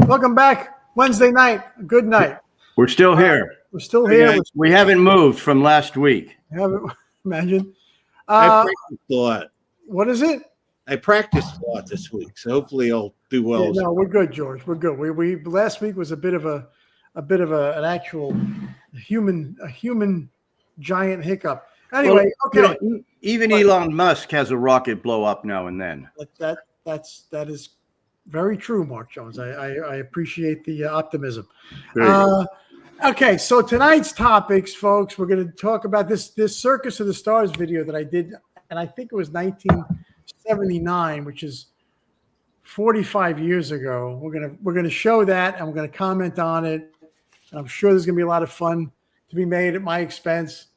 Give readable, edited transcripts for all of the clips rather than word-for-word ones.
Welcome back. Wednesday night. Good night. We're still here. We're still here. We haven't moved from last week. Imagine. I practiced a lot. What is it? I practiced a lot this week, so hopefully I'll do well. Yeah, no, we're good, George. We're good. We last week was a bit of an actual human giant hiccup. Anyway, okay. Even Elon Musk has a rocket blow up now and then. That is very true, Mark Jones. I appreciate the optimism. Okay, so tonight's topics, folks, we're going to talk about this Circus of the Stars video that I did, and I think it was 1979, which is 45 years ago. We're gonna show that, and we're going to comment on it. And I'm sure there's going to be a lot of fun to be made at my expense.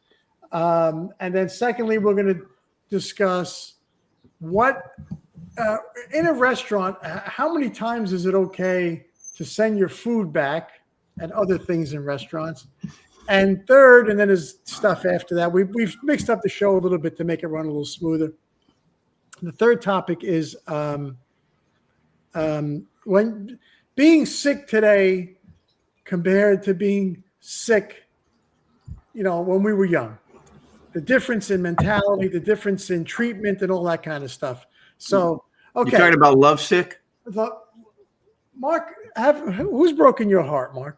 And then secondly, we're going to discuss what in a restaurant, how many times is it okay to send your food back and other things in restaurants? And third, and then there's stuff after that. We've mixed up the show a little bit to make it run a little smoother. The third topic is when being sick today compared to being sick, when we were young. The difference in mentality, the difference in treatment, and all that kind of stuff. So, okay. You're talking about lovesick? Mark, who's broken your heart, Mark?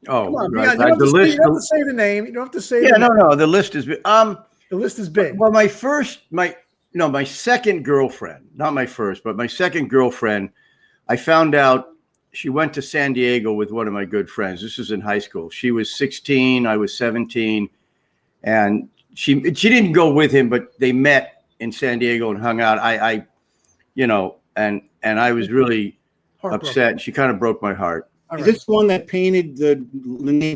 Oh, on, right. You don't have to say the name. You don't have to say. Yeah, no. The list is big. The list is big. Well, my second girlfriend, not my first, but my second girlfriend, I found out she went to San Diego with one of my good friends. This was in high school. She was 16, I was 17, and she didn't go with him, but they met in San Diego and hung out. And I was really upset. And she kind of broke my heart. Is this the one that painted the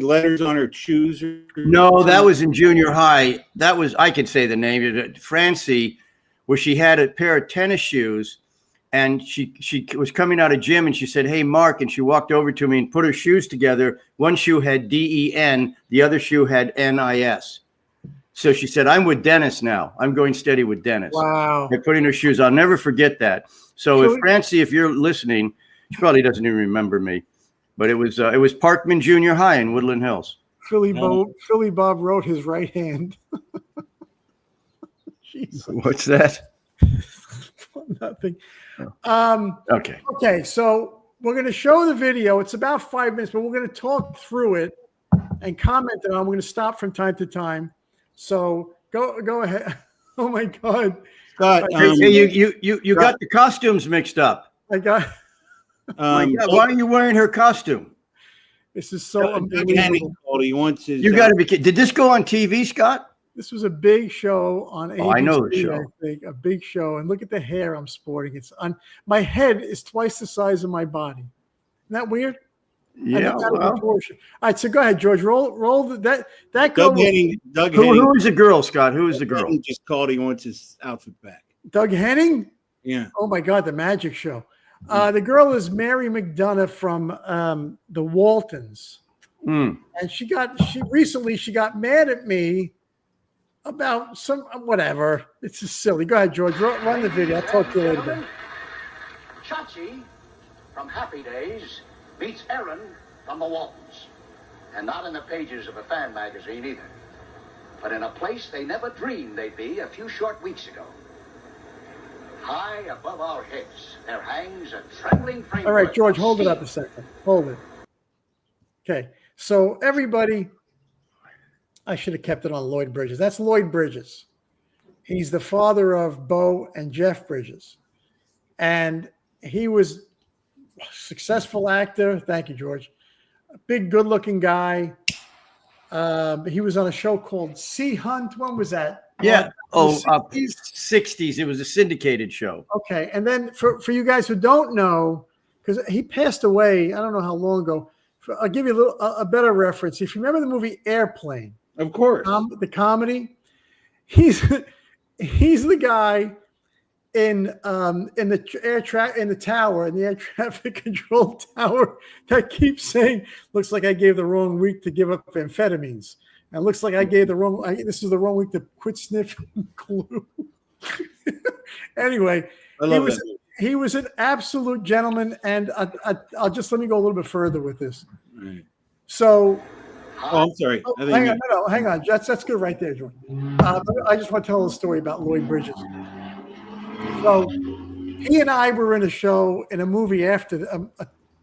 letters on her shoes? No, that was in junior high. That was, I can say the name, Francie, where she had a pair of tennis shoes, and she was coming out of gym, and she said, "Hey, Mark," and she walked over to me and put her shoes together. One shoe had DEN, the other shoe had NIS. So she said, "I'm with Dennis now. I'm going steady with Dennis." Wow. By putting her shoes on. I'll never forget that. So if Francie, if you're listening, she probably doesn't even remember me, but it was Parkman Junior High in Woodland Hills. Philly Bob wrote his right hand. What's that? Nothing. Okay. Okay, so we're going to show the video. It's about 5 minutes, but we're going to talk through it and comment on. We're going to stop from time to time. So go ahead. Oh my God, Scott! You got the costumes mixed up. I got. Why are you wearing her costume? This is so amazing. He wants his. You got to be kidding. Did this go on TV, Scott? This was a big show on ABC. Oh, I know the show. I think a big show. And look at the hair I'm sporting. It's on. My head is twice the size of my body. Isn't that weird? Yeah. All right. So go ahead, George. Roll that girl. Doug Henning. Who is the girl, Scott? Who is the girl? He just called. He wants his outfit back. Doug Henning. Yeah. Oh my God, the magic show. The girl is Mary McDonough from the Waltons, and she recently got mad at me about some whatever. It's just silly. Go ahead, George. Run the video. I'll talk to you later. Chachi from Happy Days meets Aaron from the Waltons, and not in the pages of a fan magazine either, but in a place they never dreamed they'd be a few short weeks ago. High above our heads, there hangs a trembling framework. All right, George, hold it up a second. Hold it. Okay, so everybody, I should have kept it on Lloyd Bridges. That's Lloyd Bridges. He's the father of Bo and Jeff Bridges. And he was a successful actor. Thank you, George. A big, good-looking guy. He was on a show called Sea Hunt. When was that? Yeah. 60s. It was a syndicated show. Okay. And then for you guys who don't know, because he passed away, I don't know how long ago. I'll give you a better reference. If you remember the movie Airplane, of course, the comedy, he's the guy in the tower, in the air traffic control tower, that keeps saying, "Looks like I gave the wrong week to give up amphetamines. And it looks like I gave this is the wrong week to quit sniffing glue." Anyway, he was an absolute gentleman, and I'll just let me go a little bit further with this. Right. So, Oh, I'm sorry. I think hang on, no, hang on. That's good right there, Jordan. I just want to tell a story about Lloyd Bridges. So, he and I were in a show in a movie after,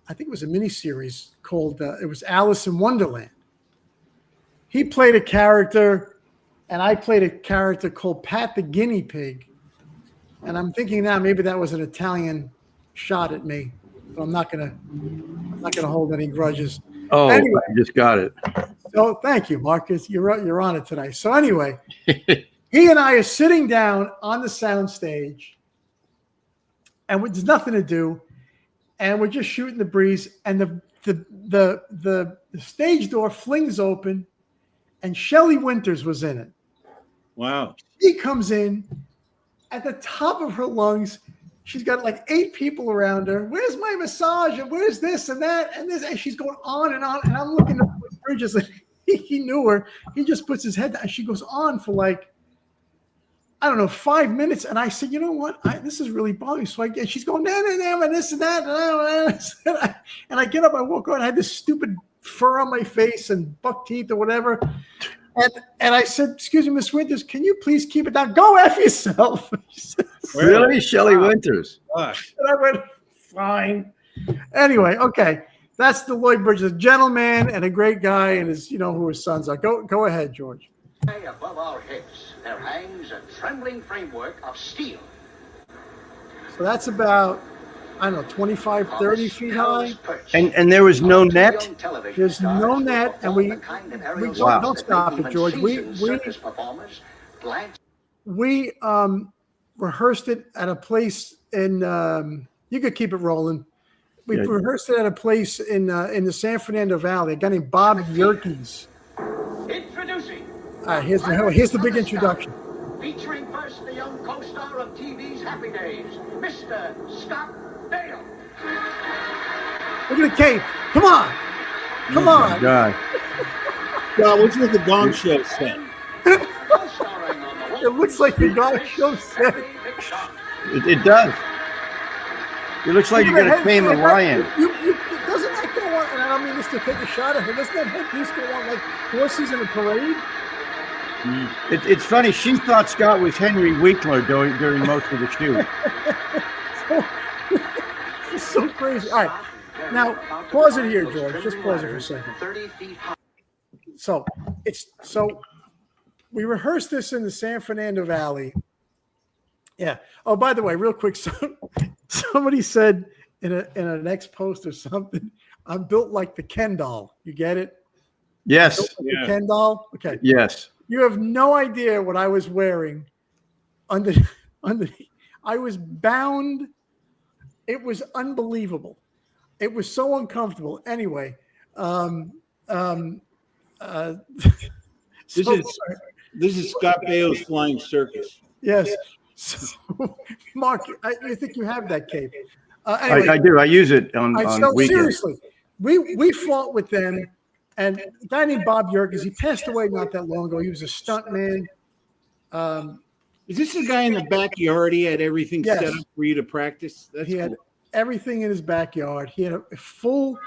I think it was a miniseries called it was Alice in Wonderland. He played a character, and I played a character called Pat the Guinea Pig. And I'm thinking now maybe that was an Italian shot at me, but I'm not gonna hold any grudges. Oh, anyway, I just got it. So thank you, Marcus. You're on it tonight. So anyway, he and I are sitting down on the sound stage, and there's nothing to do, and we're just shooting the breeze, and the stage door flings open, and Shelley Winters was in it. Wow. She comes in at the top of her lungs. She's got like 8 people around her. Where's my massage? And where's this and that and this? And she's going on. And I'm looking at Bridges, and he knew her. He just puts his head down. And she goes on for like, I don't know, 5 minutes. And I said, you know what? This is really bothering me. So she's going, no, and this and that. And I get up, I walk on. I had this stupid fur on my face and buck teeth or whatever. And I said, excuse me, Miss Winters, can you please keep it down? Go F yourself. Really? Shelley Winters. Gosh. And I went, fine. Anyway, okay. That's the Lloyd Bridges, a gentleman and a great guy, and who his sons are. Go ahead, George. Above our heads, there hangs a trembling framework of steel. So that's about, I don't know, 25, 30 feet high. And there was no net? There's no net, and we don't stop it, George. We rehearsed it at a place in, you could keep it rolling. We rehearsed it at a place in the San Fernando Valley, a guy named Bob Yerkes. Introducing. Here's the big introduction. Featuring first the young co-star of TV's Happy Days, Mr. Scott Dale. Look at the cape. Come on. Come on. My God. God, what's with the Gong Show set? It looks like the Gong Show set. It does. It looks like you're going to tame a lion. Doesn't that go on? And I don't mean this to take a shot at her. Doesn't that headpiece go on like horses in a parade? It's funny. She thought Scott was Henry Winkler during most of the shoot. It's so crazy. All right. Now, pause it here, George. Just pause it for a second. So we rehearsed this in the San Fernando Valley. Yeah. Oh, by the way, real quick, somebody said in an ex post or something, I'm built like the Ken doll. You get it? Yes. Like the Ken doll? Okay. Yes. You have no idea what I was wearing under. I was bound. It was unbelievable. It was so uncomfortable. Anyway, This is Scott Bale's Flying Circus. Yes. So, Mark, I think you have that cape. Anyway, I do. I use it on weekends. Seriously, we fought with them, and a guy named Bob Yerkes, he passed away not that long ago. He was a stunt man. Is this the guy in the backyard? He had everything set up for you to practice? He had everything in his backyard. He had a full,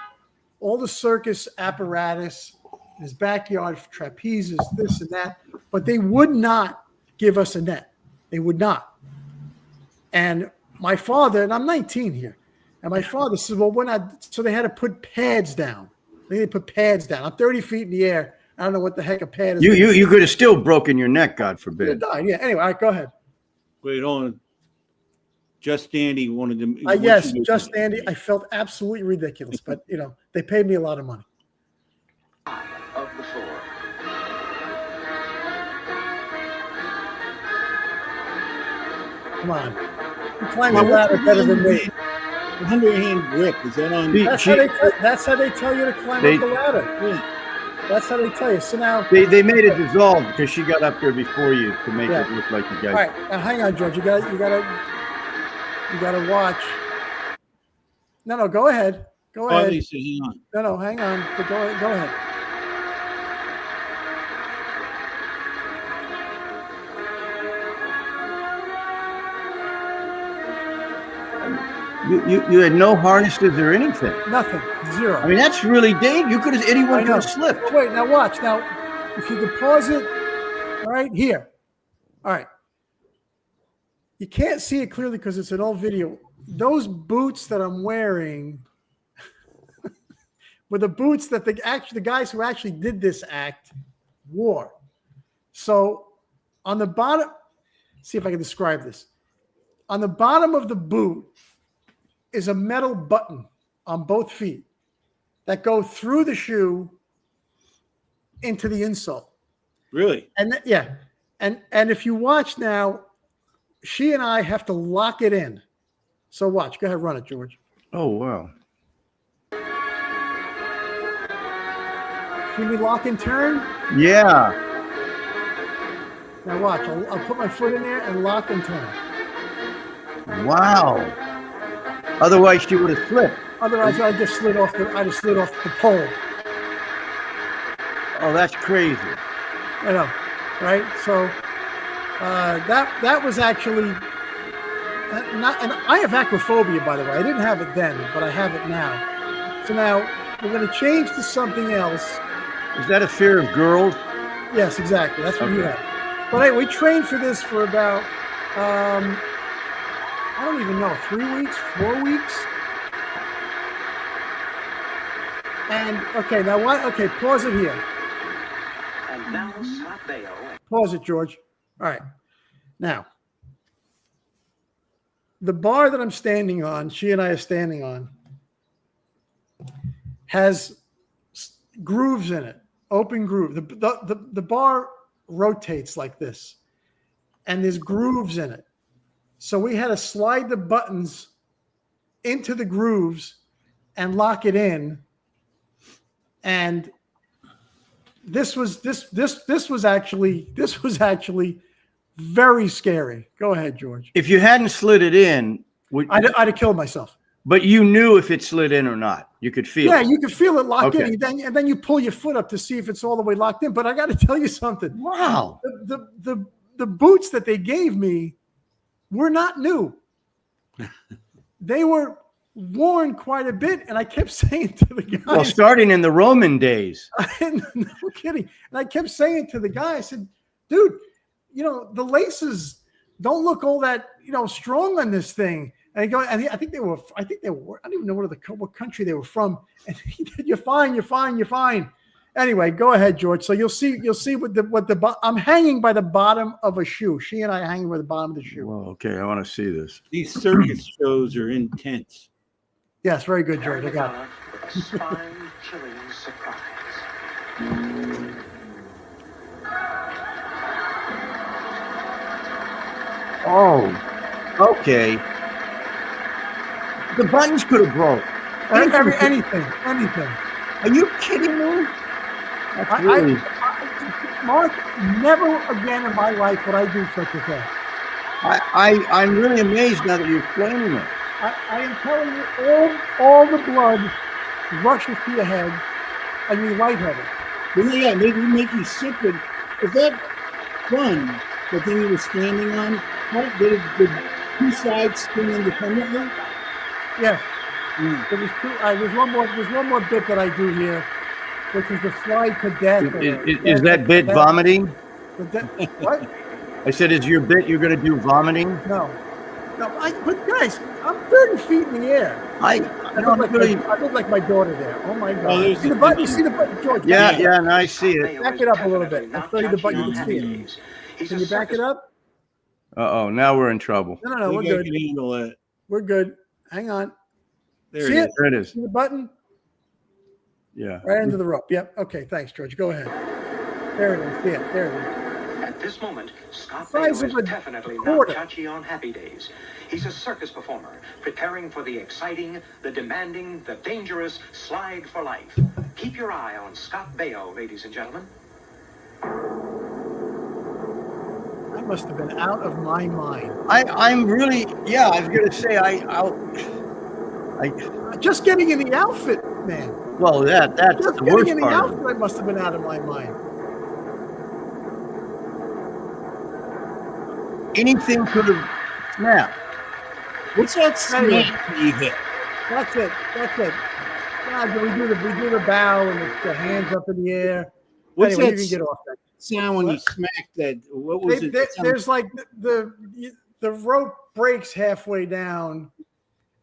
all the circus apparatus in his backyard, trapezes, this and that. But they would not give us a net. They would not. And my father, and I'm 19 here, and my father said, well, we're not. So they had to put pads down. They had to put pads down. I'm 30 feet in the air. I don't know what the heck a pad is. You could have still broken your neck, God forbid. Died. Yeah. Anyway, all right, go ahead. Wait, hold on. Just Andy wanted to. Yes, Just Andy. I felt absolutely ridiculous, but they paid me a lot of money. Of the floor. Come on. You climb the ladder better than me. Underhand grip. Is that on? That's how they tell you to climb up the ladder. Yeah. That's how they tell you. So now they made it dissolve because she got up there before you to make it look like you guys. All right, now hang on, George. You gotta watch. No, go ahead. Go ahead. Lisa, hang on. No, hang on. But go ahead. You had no harnesses or anything. Nothing. Zero. I mean, that's really dangerous. You could have, anyone I could know. have slipped. Oh, wait, now watch. Now, if you could pause it, all right, here. All right. You can't see it clearly because it's an old video. Those boots that I'm wearing were the boots that the guys who actually did this act wore. So on the bottom, see if I can describe this. On the bottom of the boot is a metal button on both feet that go through the shoe into the insole. Really? And yeah. And if you watch now, she and I have to lock it in. So watch. Go ahead, run it, George. Oh, wow. See me lock and turn? Yeah. Now watch. I'll put my foot in there and lock and turn. Wow. Otherwise, she would have slipped. Otherwise, I'd just slid off the pole. Oh, that's crazy. I know, right? So that was actually not. And I have acrophobia, by the way. I didn't have it then, but I have it now. So now we're going to change to something else. Is that a fear of girls? Yes, exactly. That's what you have. But anyway, we trained for this for about I don't even know, 3 weeks, 4 weeks. And okay, now what? Okay, pause it here. And now Scott Baio. Pause it, George. All right. Now, the bar that I'm standing on, she and I are standing on, has grooves in it, open groove. The bar rotates like this, and there's grooves in it. So we had to slide the buttons into the grooves and lock it in. And this was actually very scary. Go ahead, George. If you hadn't slid it in, I'd have killed myself. but you knew if it slid in or not. You could feel Yeah, it. you could feel it locked Okay. in, and then you pull your foot up to see if it's all the way locked in. But I got to tell you something. Wow. The boots that they gave me were not new. They were worn quite a bit, and I kept saying to the guys, Well, starting in the Roman days. no kidding. And I kept saying to the guy, I said, dude, the laces don't look all that, strong on this thing. And I think they were, I don't even know what country they were from. And he said, you're fine. Anyway, go ahead, George. So you'll see I'm hanging by the bottom of a shoe. She and I are hanging by the bottom of the shoe. Well, okay, I want to see this. These circus shows are intense. Yes, very good, George. I got it. With a spine-chilling surprise. Oh, okay. The buttons could have broke. Anything. Are you kidding me? That's really... Mark, never again in my life would I do such a thing. I'm really amazed now that you're explaining it. I am telling you, all the blood rushes to your head, and you're lightheaded. Yeah, maybe make you sick. But is that fun? The thing you were standing on, did the two sides spin independently? Yes. There's one more bit that I do here, which is the slide to death. Is that bit vomiting? What? I said, is your bit you're going to do vomiting? No. But guys, I'm 30 feet in the air. I look like my daughter there. Oh my God! Oh, see the button? You see the button, George? Yeah, and I see it. Back it up a little bit. I'll show you the button. You can see it. Can you back it up? Uh-oh, now we're in trouble. No, we're I good. can handle that. We're good. Hang on. There See it it? is. There it is. See the button? Yeah. Right under the rope. Yep. Okay. Thanks, George. Go ahead. There it is. See it. There it is. At this moment, Scott Size Baio of a is definitely not quarter. Chachi on Happy Days. He's a circus performer, preparing for the exciting, the demanding, the dangerous slide for life. Keep your eye on Scott Baio, ladies and gentlemen. I must have been out of my mind. I'm really, yeah, I was going to say, Just getting in the outfit, man. well, that's Just the getting worst in the part. outfit, I must have been out of my mind. Anything could have snapped. What's that smack you hit? That's it. That's it. God, we do the bow and the hands up in the air. What's Anyway, that you can get off that. sound when you smack that? What was it? There's like the rope breaks halfway down,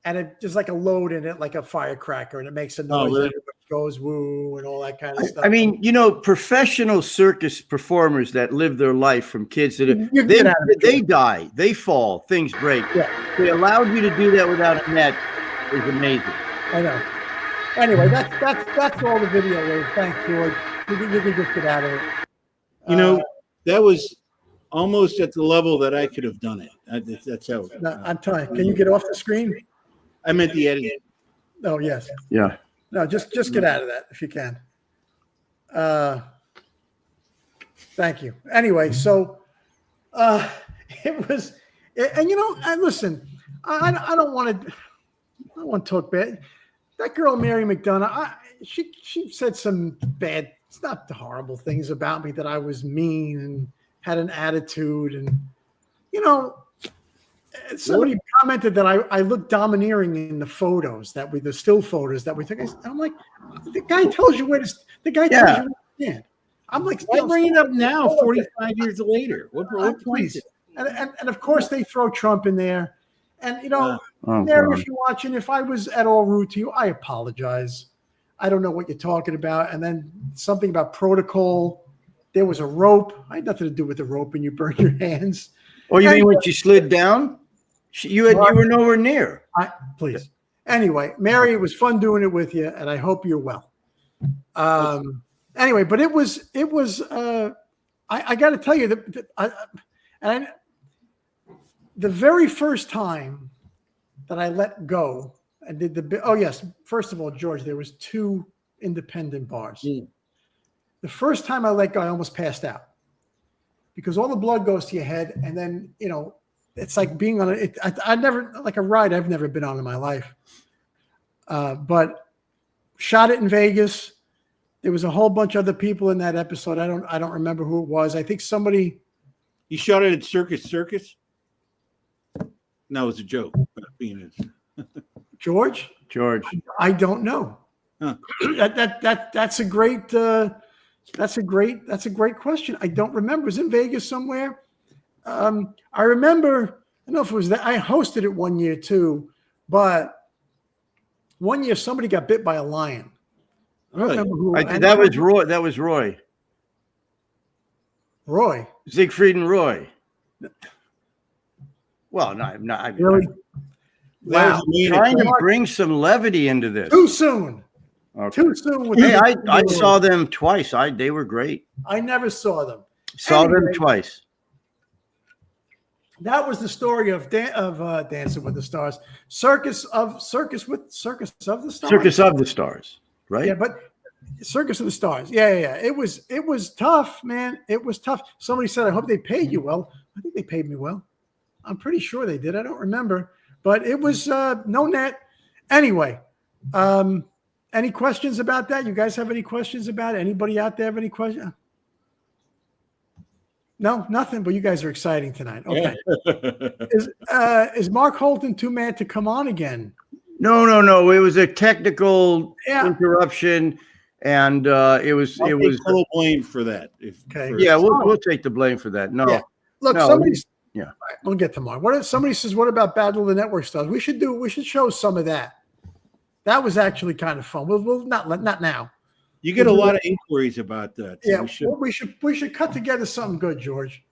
and it just like a load in it, like a firecracker, and it makes a noise. really? And it goes woo and all that kind of stuff. I mean, professional circus performers that live their life from kids that You can get out of it. they die, they fall, things break. Yeah. They allowed you to do that without a net is amazing. I know. Anyway, that's all the video is. Thanks, George. You can just get out of it. That was almost at the level that I could have done it. That's how. No, I'm telling you. Can you get off the screen? I meant the editing. Oh, yes. Yeah. No, just get out of that if you can. Thank you. Anyway, so it was, and listen, I don't want to talk bad. That girl, Mary McDonough, she said some bad, it's not the horrible things about me, that I was mean and had an attitude, and somebody commented that I look domineering in the photos the still photos that we took. I'm like, the guy tells you where to. The guy tells you where to stand. I'm like, why bring it up now, 45 years later? What point is it? And of course they throw Trump in there. And Oh, Mary, God. if you're watching, if I was at all rude to you, I apologize. I don't know what you're talking about. And then something about protocol. There was a rope. I had nothing to do with the rope, and you burned your hands. Oh, you mean when she slid down? You were nowhere near. Please. Anyway, Mary, it was fun doing it with you, and I hope you're well. Anyway, but it was. I got to tell you that the very first time that I let go and did first of all, George, there was 2 independent bars. The first time I let go, I almost passed out because all the blood goes to your head, and then it's like being on I never, like a ride I've never been on in my life. But shot it in Vegas. There was a whole bunch of other people in that episode. I don't remember who it was. I think somebody. You shot it at Circus? No, it was a joke. George. I don't know. Huh. That's a great question. I don't remember. It was in Vegas somewhere. I remember. I don't know if it was that. I hosted it one year too, but one year somebody got bit by a lion. I don't remember who. That was Roy. That was Roy. Roy. Siegfried and Roy. Well, not Really? Wow. Trying to bring some levity into this. Too soon. Okay. Too soon. Hey, I saw them twice. They were great. I never saw them. Saw them twice. That was the story of Dancing with the Stars. Circus of the Stars. Circus of the Stars, right? Yeah, but Circus of the Stars. Yeah. It was tough, man. It was tough. Somebody said, I hope they paid you well. I think they paid me well. I'm pretty sure they did. I don't remember. But it was no net. Anyway, any questions about that? You guys have any questions about it? Anybody out there have any questions? No, nothing. But you guys are exciting tonight. Okay. Is Mark Holton too mad to come on again? No. It was a technical interruption, and it was full blame for that. We'll take the blame for that. No, yeah. Look, no, somebody's. Yeah, all right, we'll get to Mark. Somebody says, "What about Battle of the Network Stars?" We should show some of that. That was actually kind of fun. We'll not now. You get a lot of inquiries about that. So yeah, we should cut together something good, George.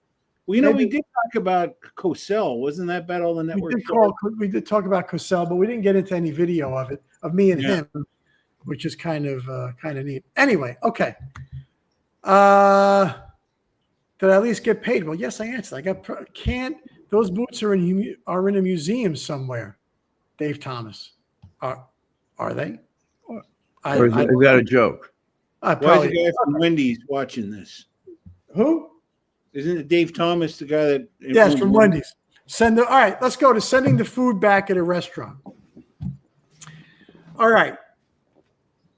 Well, we did talk about Cosell. Wasn't that Battle of the Network? We did talk about Cosell, but we didn't get into any video of it, of me and him, which is kind of neat. Anyway, okay. Did I at least get paid? Well, yes, I answered. Those boots are in a museum somewhere. Dave Thomas, are they? Or is that a joke? Why is the guy from Wendy's watching this? Who? Isn't it Dave Thomas, the guy that? Yes, from Wendy's. All right, let's go to sending the food back at a restaurant. All right.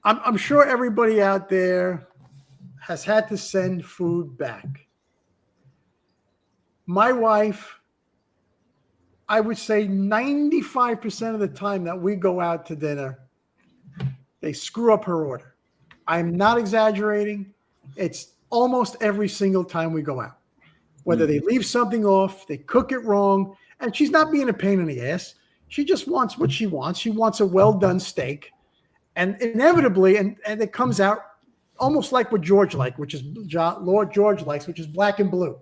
I'm sure everybody out there has had to send food back. My wife, I would say 95% of the time that we go out to dinner, they screw up her order. I'm not exaggerating. It's almost every single time we go out. Whether they leave something off, they cook it wrong, and she's not being a pain in the ass. She just wants what she wants. She wants a well-done steak. And inevitably, and it comes out almost like what George likes, which is Lord George likes, which is black and blue.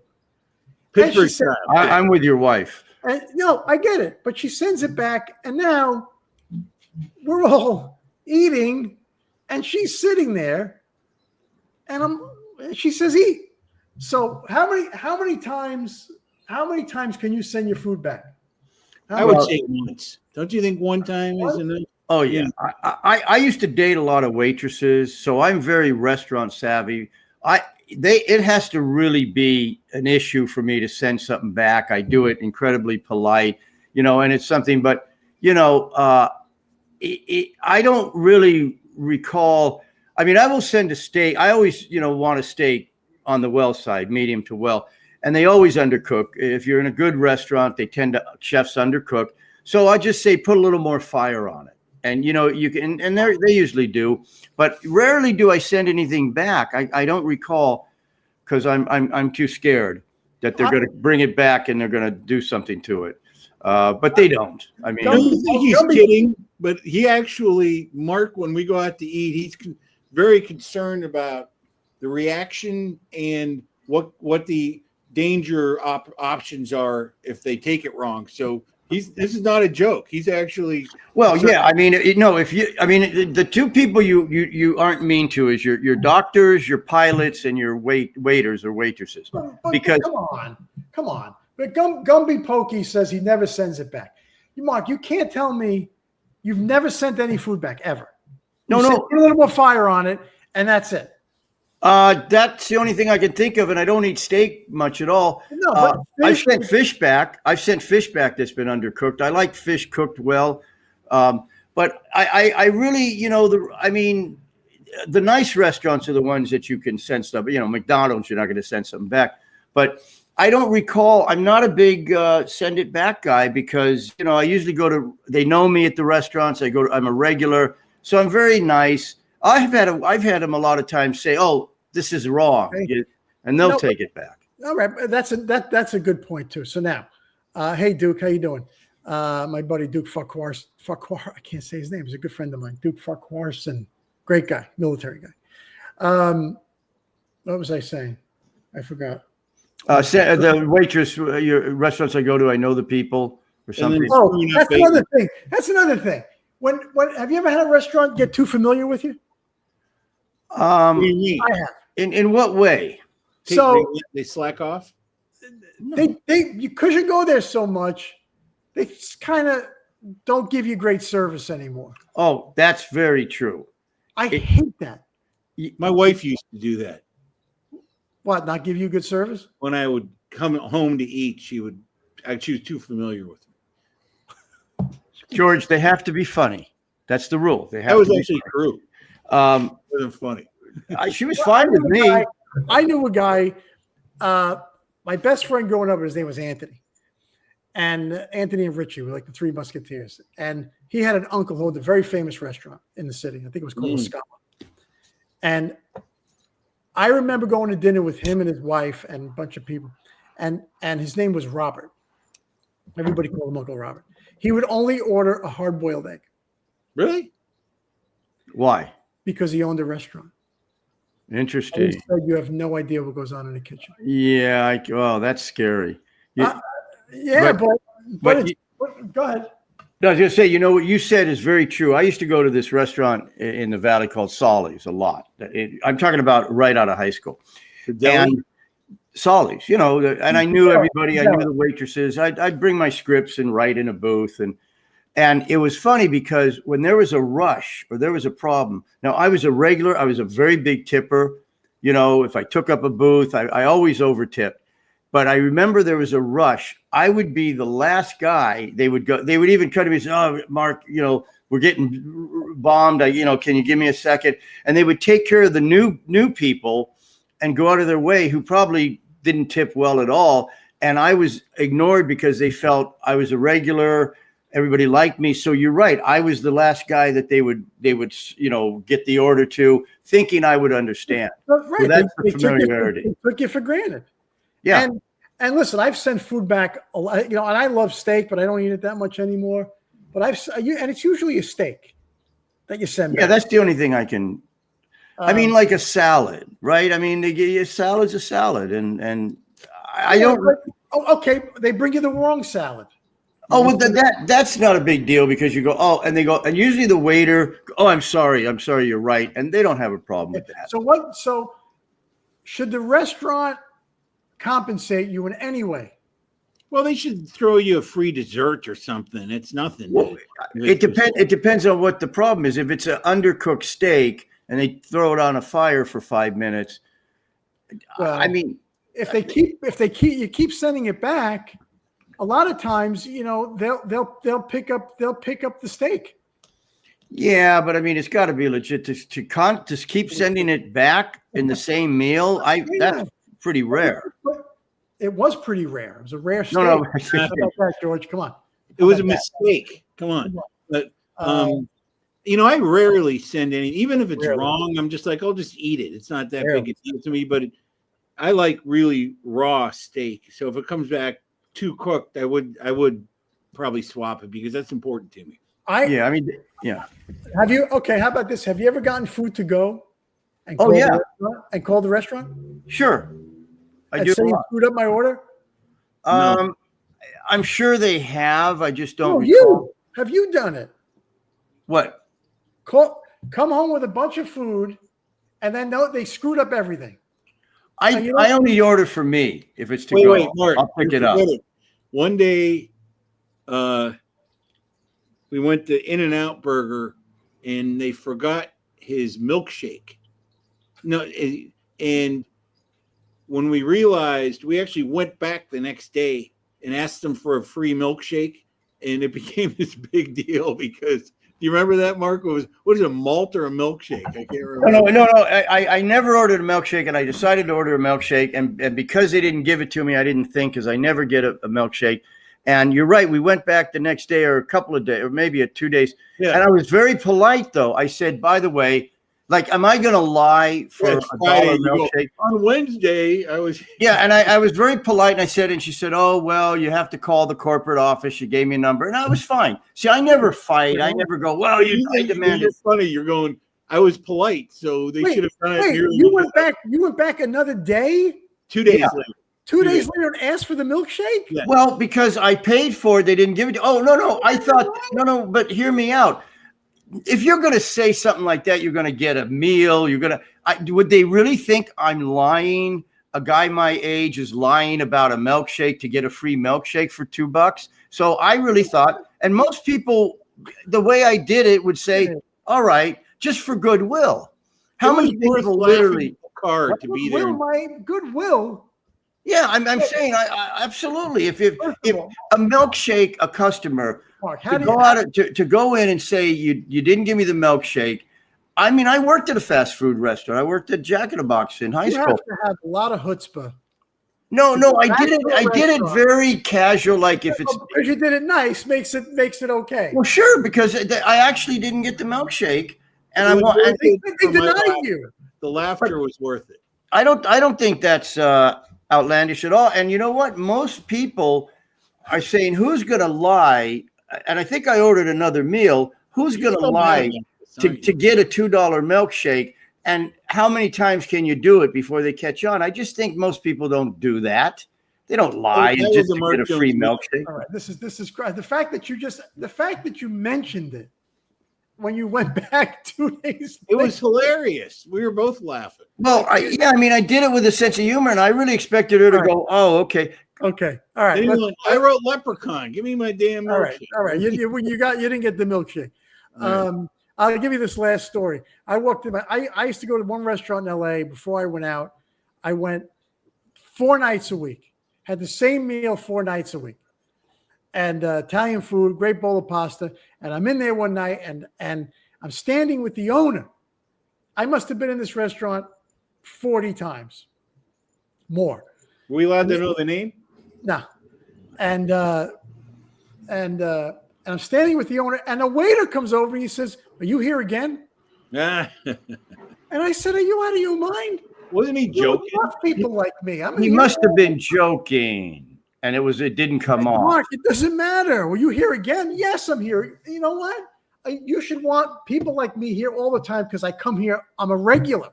Pittsburgh said, style. I'm with your wife. and, no, I get it. But she sends it back, and now we're all eating, and she's sitting there, and she says, eat. So how many times can you send your food back? I would say once. Don't you think one time is enough? Oh yeah. I used to date a lot of waitresses, so I'm very restaurant savvy. It has to really be an issue for me to send something back. I do it incredibly polite, and it's something, but I don't really recall. I mean, I will send a steak. I always, want a steak on the well side, medium to well, and they always undercook. If you're in a good restaurant, chefs undercook. So I just say, put a little more fire on it. And, you can, and they usually do, but rarely do I send anything back. I don't recall, because I'm too scared that they're going to bring it back and they're going to do something to it. But they don't. I mean, I don't think he's kidding, but he actually, Mark, when we go out to eat, he's very concerned about the reaction and what the danger options are if they take it wrong. So this is not a joke. He's actually yeah. I mean, the two people you aren't mean to is your doctors, your pilots, and your waiters or waitresses. But because come on. But Gumby Pokey says he never sends it back. Mark, you can't tell me you've never sent any food back ever. No. Put a little more fire on it, and that's it. That's the only thing I can think of, and I don't eat steak much at all. No, but I've sent fish back. I've sent fish back that's been undercooked. I like fish cooked well, but I really, the nice restaurants are the ones that you can send stuff. McDonald's, you're not going to send something back. But I don't recall. I'm not a big send it back guy because I usually go to. They know me at the restaurants. I'm a regular, so I'm very nice. I've had them a lot of times say, "Oh, this is wrong," and they'll take it back. All right, that's a good point too. So now, hey Duke, how you doing? My buddy Duke Farquhar, I can't say his name. He's a good friend of mine. Duke Farquharson, great guy, military guy. What was I saying? I forgot. The waitress, your restaurants I go to, I know the people or something. That's another thing. That's another thing. When have you ever had a restaurant get too familiar with you? what do you mean? I have. In what way? They slack off. They because you go there so much, they kind of don't give you great service anymore. Oh, that's very true. I hate that. My wife used to do that. What? Not give you good service? When I would come home to eat, she was too familiar with me. George, they have to be funny. That's the rule. They have That was to be actually funny. true. It wasn't funny. She was fine with me. I knew a guy, my best friend growing up, his name was Anthony. And Anthony and Richie were like the three musketeers. And he had an uncle who owned a very famous restaurant in the city. I think it was called Scala. And I remember going to dinner with him and his wife and a bunch of people. And his name was Robert. Everybody called him Uncle Robert. He would only order a hard-boiled egg. Really? Why? Because he owned a restaurant. Interesting. And he said, you have no idea what goes on in the kitchen. Yeah. That's scary. But go ahead. No, I was going to say, what you said is very true. I used to go to this restaurant in the Valley called Solly's a lot. I'm talking about right out of high school. And Solly's, and I knew everybody. I knew the waitresses. I'd bring my scripts and write in a booth. And it was funny because when there was a rush or there was a problem, now I was a regular. I was a very big tipper. If I took up a booth, I always over tipped. But I remember there was a rush. I would be the last guy. They would even cut to me and say, "Oh, Mark, we're getting bombed. Can you give me a second?" And they would take care of the new people and go out of their way who probably didn't tip well at all and I was ignored because they felt I was a regular. Everybody liked me. So you're right. I was the last guy that they would get the order to, thinking I would understand. Right. So that's They the familiarity. took you for granted. Yeah. And listen, I've sent food back a lot, and I love steak, but I don't eat it that much anymore. But and it's usually a steak that you send back. Yeah, that's the only thing I can. I mean, like a salad, right? I mean, a salad's a salad, and I don't. Okay, they bring you the wrong salad. Oh, well, that's not a big deal because you go, oh, and they go, and usually the waiter, oh, I'm sorry, you're right, and they don't have a problem with that. So should the restaurant compensate you in any way? Well, they should throw you a free dessert or something. It's nothing. Well, it depends on what the problem is. If it's an undercooked steak and they throw it on a fire for 5 minutes, Well, I mean, if you keep sending it back, a lot of times, they'll pick up the steak. yeah, but I mean, it's got to be legit to keep sending it back in the same meal. That's pretty rare. It was pretty rare. It was a rare steak. No. How about that, George? Come on. It was a mistake. Come on. But I rarely send any, even if it's wrong. I'm just like, I'll just eat it. It's not that big a deal to me. But I like really raw steak. So if it comes back too cooked, I would probably swap it because that's important to me. Yeah. Have you? Okay. How about this? Have you ever gotten food to go? And called the restaurant? Sure. I do. Say you screwed up my order? No. I'm sure they have. I just don't. Have you done it? What? Come home with a bunch of food, and then they screwed up everything. I only order for me if it's to go. Wait, Mark, I'll pick it up. One day, we went to In-N-Out Burger, and they forgot his milkshake. No, and when we realized, we actually went back the next day and asked them for a free milkshake, and it became this big deal because. Do you remember that, Mark? What is it, a malt or a milkshake? I can't remember. No. I never ordered a milkshake, and I decided to order a milkshake. And because they didn't give it to me, I didn't think, because I never get a milkshake. And you're right. We went back the next day or a couple of days or maybe 2 days. Yeah. And I was very polite, though. I said, by the way, like, am I going to lie for a dollar milkshake? On Wednesday, I was. Yeah, and I was very polite, and I said, and she said, oh, well, you have to call the corporate office. She gave me a number, and I was fine. See, I never fight. I never go, well, I demanded. It's funny. You're going, I was polite, so they should have done it. You went back another day? 2 days later. 2 days later and asked for the milkshake? Yeah. Well, because I paid for it, they didn't give it to. Oh, no. I thought, no, but hear me out. If you're going to say something like that, you're going to get a meal. Would they really think I'm lying? A guy my age is lying about a milkshake to get a free milkshake for $2. So I really thought, and most people, the way I did it would say, all right, just for goodwill. How many people literally car to be there? My goodwill. Yeah, I'm saying I absolutely. If a milkshake, a customer. Mark, to go in and say you didn't give me the milkshake. I mean, I worked at a fast food restaurant. I worked at Jack in the Box in high school. You have to have a lot of chutzpah. No, I did it. I did it very casual, like if it's because you did it nice, makes it okay. Well, sure, because I actually didn't get the milkshake, and they denied you. The laughter was worth it. I don't think that's outlandish at all. And you know what? Most people are saying, "Who's going to lie?" And I think I ordered another meal. Who's going to lie to get a $2 milkshake? And how many times can you do it before they catch on? I just think most people don't do that. They don't lie just to get a free milkshake. All right, this is great. The fact that you mentioned it when you went back 2 days. It was hilarious. We were both laughing. Well, I did it with a sense of humor, and I really expected her to go, "Oh, okay." Okay. All right. I wrote Leprechaun. Give me my damn milkshake. All right. You didn't get the milkshake. I'll give you this last story. I walked in. I used to go to one restaurant in LA before I went out. I went 4 nights a week. Had the same meal 4 nights a week, and Italian food, great bowl of pasta. And I'm in there one night, and I'm standing with the owner. I must have been in this restaurant 40 times, more. Were we allowed to know the name? No. And I'm standing with the owner, and a waiter comes over and he says, "Are you here again?" Ah, And I said, "Are you out of your mind? wasn't he You don't joking? want people like me. I'm He here." must have been joking, and it didn't come off. Mark, it doesn't matter. Were you here again? Yes, I'm here. You know what? You should want people like me here all the time because I come here. I'm a regular.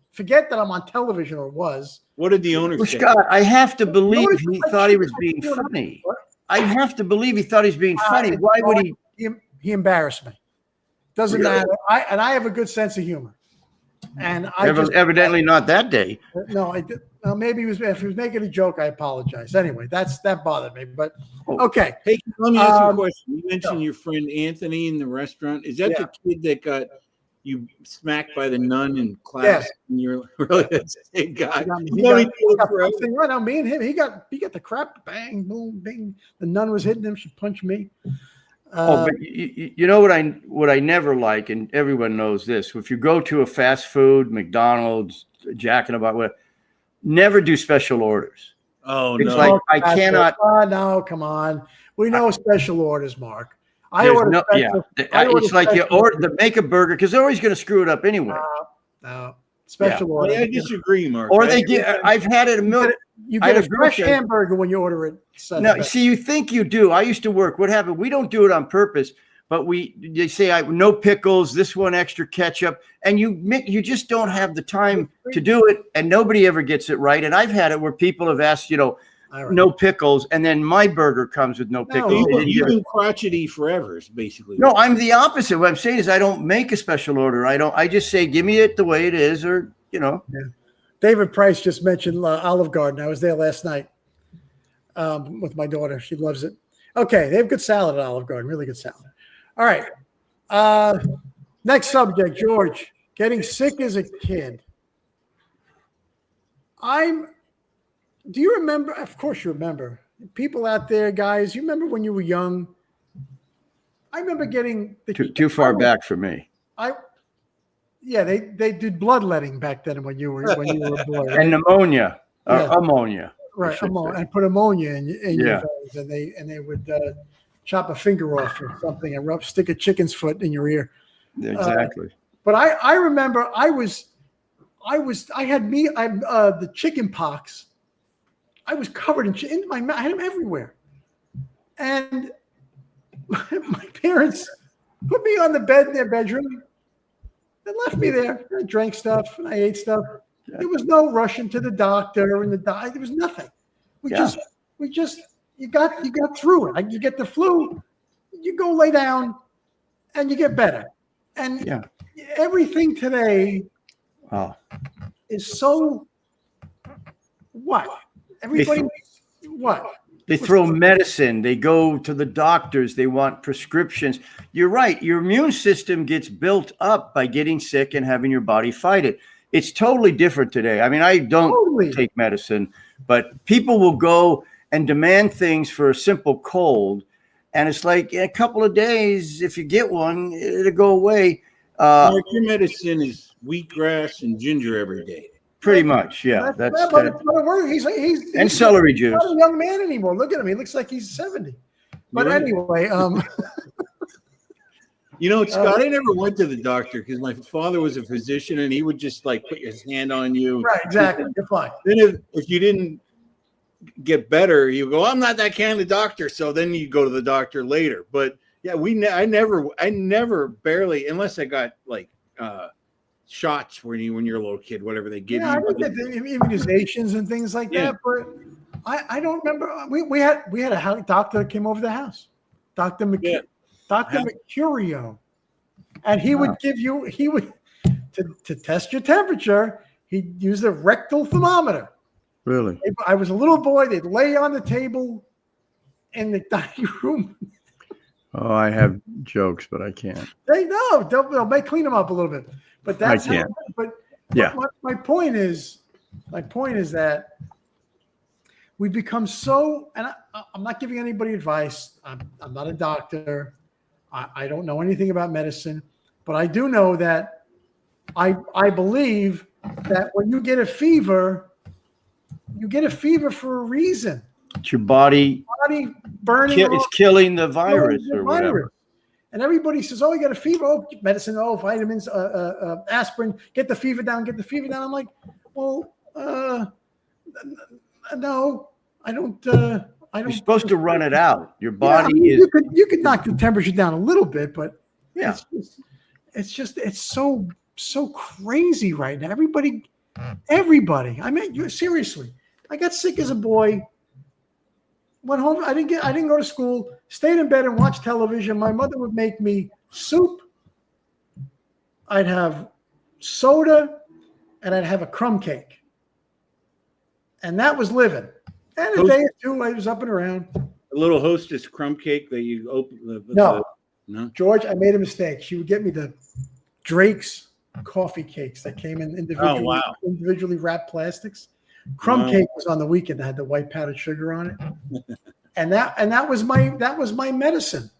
Forget that I'm on television or was. What did the owner Well, say? Scott, I have to believe Notice he how thought he was cheap being I feel. funny. I have to believe he thought he was being funny. Why would he? He embarrassed me. Doesn't Really? matter. I have a good sense of humor, and Evidently not that day. no. Maybe if he was making a joke, I apologize. Anyway, that bothered me. But Oh. okay, Hey, let me ask you a Um, question. You mentioned your friend Anthony in the restaurant. Is that Yeah. the kid that got you smacked by the nun in class? Yes. And you're really the same guy. he got, You know each other forever. something right now. Me and him, he got the crap. Bang, boom, bing. The nun was hitting him. She punched me. But you know what I never like, and everyone knows this. If you go to a fast food, McDonald's, Jack in the Box, whatever, never do special orders. Oh It's no! like I cannot. No, come on. We know special orders, Mark. I There's order no, yeah. special. I order It's like you special order to make a burger because they're always going to screw it up anyway. No, special Well, order. I disagree, Mark. Or they get. I've had it a million. You I get a had a fresh girlfriend- hamburger when you order it. No, see, you think you do. I used to work. What happened? We don't do it on purpose, but they say no pickles, this one extra ketchup, and you just don't have the time to do it, and nobody ever gets it right. And I've had it where people have asked, All right. no pickles, and then my burger comes with no pickles. No. They didn't You've give it- been crotchety forever, is basically. No, I'm the opposite. What I'm saying is I don't make a special order. I just say, give me it the way it is, or. David Price just mentioned Olive Garden. I was there last night with my daughter. She loves it. Okay, they have good salad at Olive Garden. Really good salad. All right. Next subject, George. Getting sick as a kid. Do you remember? Of course you remember. People out there, guys, you remember when you were young? I remember getting Too far back for me. Yeah, they did bloodletting back then when you were a boy, right? And pneumonia, Yeah. ammonia. Right, I should say. and put ammonia in your Yeah. veins, and they would chop a finger off or something and stick a chicken's foot in your ear. Exactly. But I remember I had the chicken pox. I was covered in my mouth. I had them everywhere, and my parents put me on the bed in their bedroom and left me there. I drank stuff and I ate stuff. Yeah. There was no rushing to the doctor and there was nothing. You got through it. Like you get the flu, you go lay down, and you get better. And everything today is so what? Everybody, what? They throw medicine. They go to the doctors. They want prescriptions. You're right. Your immune system gets built up by getting sick and having your body fight it. It's totally different today. I mean, I don't take medicine, but people will go and demand things for a simple cold. And it's like in a couple of days, if you get one, it'll go away. Mark, your medicine is wheatgrass and ginger every day. Pretty much, yeah. But it works. He's celery juice. Not a young man anymore. Look at him. He looks like he's 70. But anyway, Scott, I never went to the doctor because my father was a physician and he would just like put his hand on you. right, exactly. You're fine. Then if you didn't get better, you go, I'm not that kind of doctor. So then you go to the doctor later. But yeah, I never barely, unless I got like shots when you're a little kid, whatever they give you. I looked at the immunizations and things like that, but I don't remember. We had a doctor that came over the house, Dr. Mercurio, and he would to test your temperature. He'd use a rectal thermometer. Really? I was a little boy. They'd lay on the table in the dining room. Oh, I have jokes, but I can't. They'll may clean them up a little bit, but that's I can't. My point is that we've become so, and I'm not giving anybody advice. I'm not a doctor. I don't know anything about medicine, but I do know that I believe that when you get a fever for a reason. It's your body burning. it's killing the virus the or whatever. virus. And everybody says, "Oh, you got a fever? Oh, medicine. Oh, vitamins, aspirin. Get the fever down. Get the fever down." I'm like, "Well, no, I don't. I don't." You're supposed to run it out. Your body you could knock the temperature down a little bit, but yeah. it's so crazy right now. Everybody. I mean, seriously. I got sick as a boy. Went home. I didn't go to school. Stayed in bed and watched television. My mother would make me soup. I'd have soda, and I'd have a crumb cake. And that was living. And a day or two, I was up and around. A little Hostess crumb cake that you open. No, George, I made a mistake. She would get me the Drake's coffee cakes that came in individually wrapped plastics. Crumb cake was on the weekend. That had the white powdered sugar on it, and that was my medicine.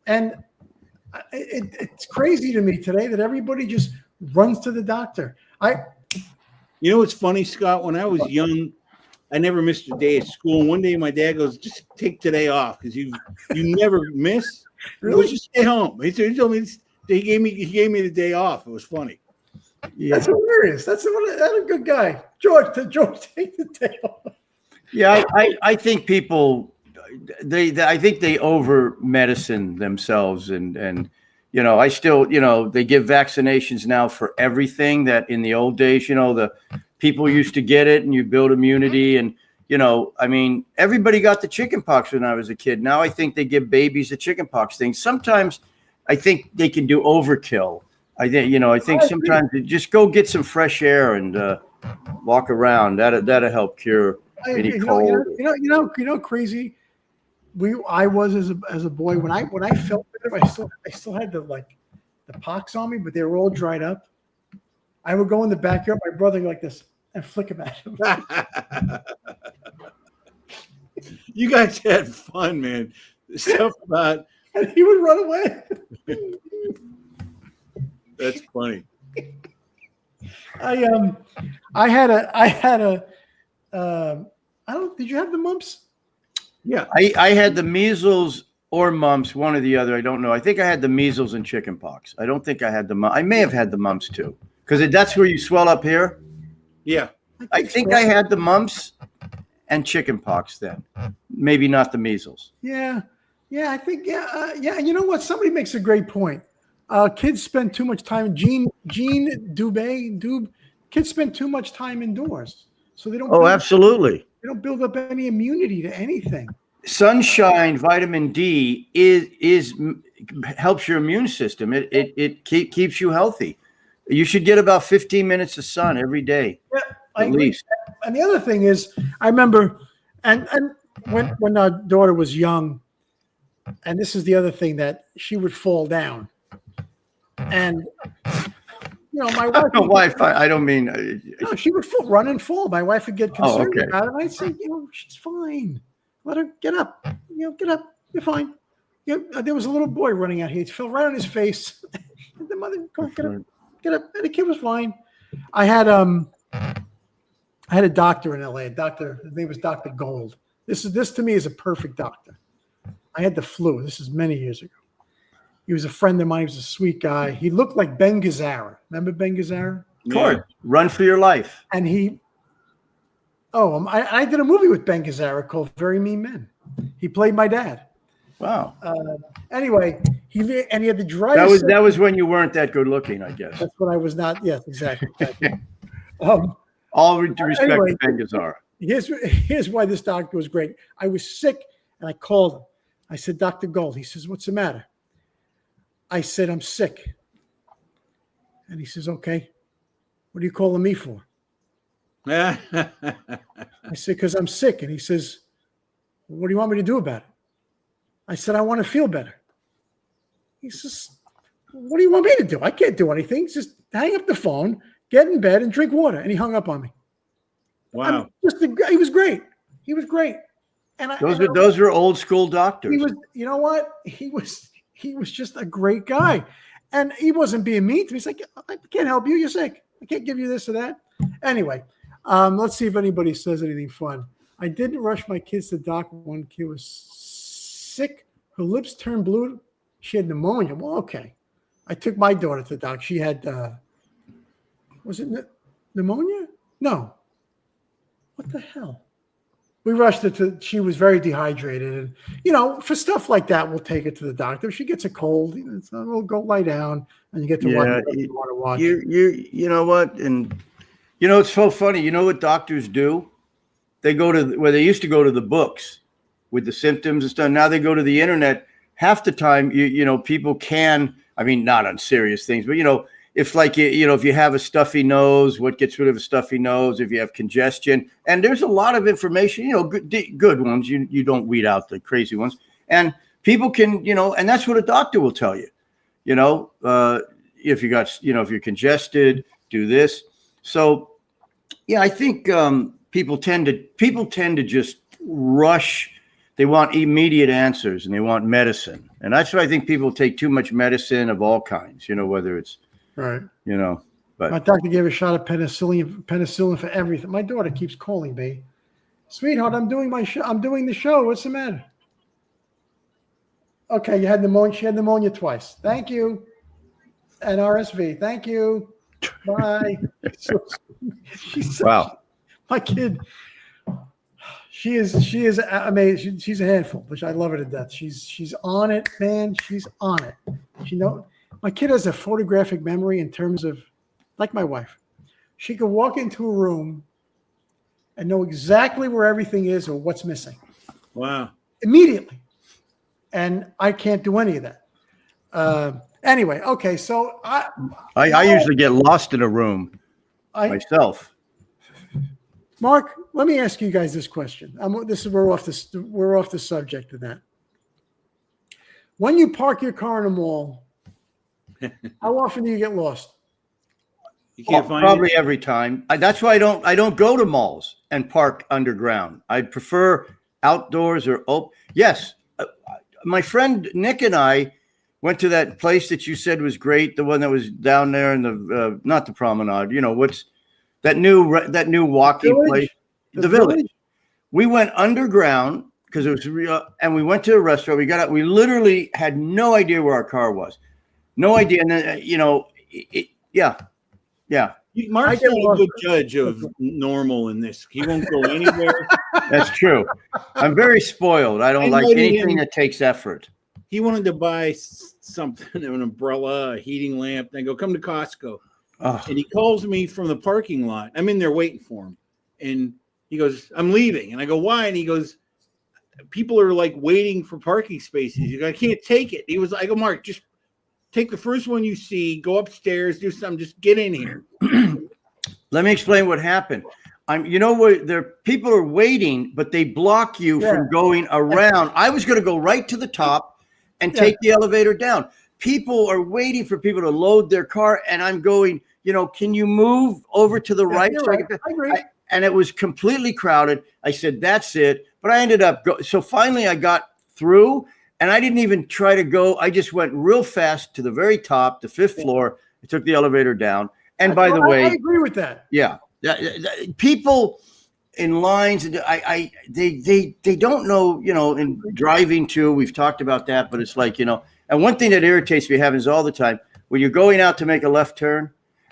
And it's crazy to me today that everybody just runs to the doctor. You know what's funny, Scott? When I was young, I never missed a day at school. And one day my dad goes, "Just take today off because you never miss." Really? Just stay home. He told me he gave me the day off. It was funny. Yeah. That's hilarious. That's a good guy. George, take the day off. Yeah, I think people I think they over medicine themselves and I still they give vaccinations now for everything that in the old days the people used to get it and you build immunity and I mean everybody got the chickenpox when I was a kid. Now I think they give babies the chickenpox thing. Sometimes I think they can do overkill. I think sometimes just go get some fresh air and walk around. That'll help cure any cold. Crazy. I was as a boy when I felt better. I still had the pox on me, but they were all dried up. I would go in the backyard, my brother like this, and flick him at him. You guys had fun, man. Stuff about and he would run away. That's funny. Did you have the mumps? Yeah. I had the measles or mumps, one or the other. I don't know. I think I had the measles and chickenpox. I don't think I had the mumps. I may have had the mumps too. Because that's where you swell up here. Yeah. I think I had the mumps and chickenpox then. Maybe not the measles. Yeah. I think, you know what? Somebody makes a great point. Kids spend too much time. Gene Dube. Kids spend too much time indoors, so they don't. Absolutely. They don't build up any immunity to anything. Sunshine, vitamin D is helps your immune system. It keeps you healthy. You should get about 15 minutes of sun every day, at least. And the other thing is, I remember, and when our daughter was young, and this is the other thing that she would fall down. And my wife. I don't mean. No, she would run and fall. My wife would get concerned okay. about it. I'd say, she's fine. Let her get up. Get up. You're fine. There was a little boy running out here. He fell right on his face. And the mother, come on, get up. And the kid was fine. I had a doctor in LA. His name was Dr. Gold. This to me is a perfect doctor. I had the flu. This is many years ago. He was a friend of mine. He was a sweet guy. He looked like Ben Gazzara. Remember Ben Gazzara? Of course. Run for your life. And I did a movie with Ben Gazzara called Very Mean Men. He played my dad. Wow. Anyway, he had the driest. That was when you weren't that good looking, I guess. That's when I was not. Yes, exactly. All due respect to Ben Gazzara. Here's why this doctor was great. I was sick, and I called him. I said, Dr. Gold. He says, what's the matter? I said, I'm sick. And he says, okay, what are you calling me for? I said, because I'm sick. And he says, what do you want me to do about it? I said, I want to feel better. He says, what do you want me to do? I can't do anything. Just hang up the phone, get in bed, and drink water. And he hung up on me. Wow. He was great. He was great. And those were old school doctors. He was, you know what? He was just a great guy. And he wasn't being mean to me. He's like, I can't help you. You're sick. I can't give you this or that. Anyway, let's see if anybody says anything fun. I didn't rush my kids to the doctor. One kid was sick. Her lips turned blue. She had pneumonia. Well, okay. I took my daughter to the doctor. She had, was it pneumonia? No. What the hell? We rushed her to, she was very dehydrated. And, you know, for stuff like that, we'll take her to the doctor. If she gets a cold, we'll go lie down and you get to watch what you want to watch. You know what? And, you know, it's so funny. You know what doctors do? They go to where they used to go to the books with the symptoms and stuff. Now they go to the internet. Half the time, you know, people can, I mean, not on serious things, but, you know, if like, you know, if you have a stuffy nose, what gets rid of a stuffy nose, if you have congestion, and there's a lot of information, you know, good ones. You don't weed out the crazy ones. And people can, you know, and that's what a doctor will tell you, you know, if you got, you know, if you're congested, do this. So, yeah, I think people tend to just rush. They want immediate answers and they want medicine. And that's why I think people take too much medicine of all kinds, you know, whether it's, right. You know, but my doctor gave a shot of penicillin for everything. My daughter keeps calling me, sweetheart, I'm doing my show. I'm doing the show. What's the matter? Okay, you had pneumonia. She had pneumonia twice. Thank you. And RSV. Thank you. Bye. wow. My kid. She is amazing. She's a handful, which I love her to death. She's on it, man. She's on it. My kid has a photographic memory in terms of, like my wife. She could walk into a room and know exactly where everything is or what's missing. Wow. Immediately. And I can't do any of that. Anyway, okay, so I usually get lost in a room myself. Mark, let me ask you guys this question. We're off the subject of that. When you park your car in a mall, how often do you get lost? You can't find probably it? Every time. That's why I don't go to malls and park underground. I prefer outdoors or open. Yes, my friend Nick and I went to that place that you said was great, the one that was down there in the not the promenade. You know what's that new walking place? The village. We went underground because it was real, and we went to a restaurant. We got out. We literally had no idea where our car was. No idea. And then, you know, yeah. Mark's not a good judge of normal in this. He won't go anywhere. That's true. I'm very spoiled. I don't like anything that takes effort. He wanted to buy something, an umbrella, a heating lamp. And I go, come to Costco. Oh. And he calls me from the parking lot. I'm in there waiting for him. And he goes, I'm leaving. And I go, why? And he goes, people are like waiting for parking spaces. He goes, I can't take it. I go, Mark, just take the first one you see, go upstairs, do something, just get in here. Let me explain what happened. You know what? People are waiting, but they block you from going around. I was going to go right to the top and take the elevator down. People are waiting for people to load their car, and I'm going, you know, can you move over to the right? So right. I agree. And it was completely crowded. I said, that's it. But I ended up so finally I got through, and I didn't even try to go. I just went real fast to the very top, the 5th floor. I took the elevator down. And by the way, I agree with that. Yeah. People in lines, they don't know, you know, in driving too, we've talked about that, but it's like, you know, and one thing that irritates me happens all the time when you're going out to make a left turn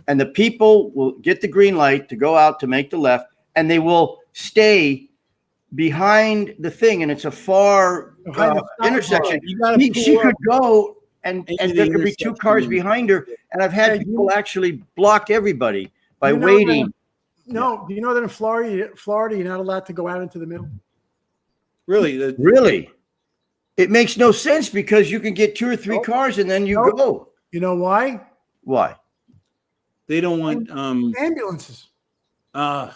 and the people will get the green light to go out to make the left and they will stay behind the thing. And it's a far intersection. She could go and there could be 2 cars behind her. And I've had people actually block everybody by waiting. Do you know that in Florida, you're not allowed to go out into the middle? Really? Really? It makes no sense because you can get 2 or 3 cars and then you go. You know why? Why? They don't want ambulances. Well,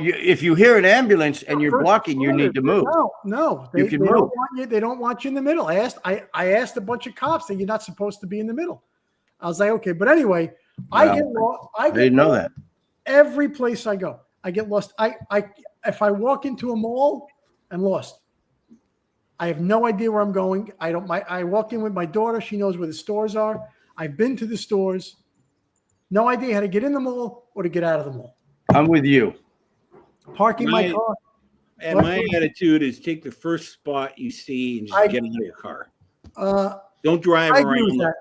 if you hear an ambulance and you're blocking, you need to move. No, you can move. They don't want you in the middle. I asked a bunch of cops that you're not supposed to be in the middle. I was like, okay, but anyway, I get lost. I didn't know that. Every place I go, I get lost. If I walk into a mall, I'm lost. I have no idea where I'm going. I walk in with my daughter. She knows where the stores are. I've been to the stores. No idea how to get in the mall or to get out of the mall. I'm with you. parking my car. And my attitude is take the first spot you see and just get out of your car. Don't drive I around. agree with that.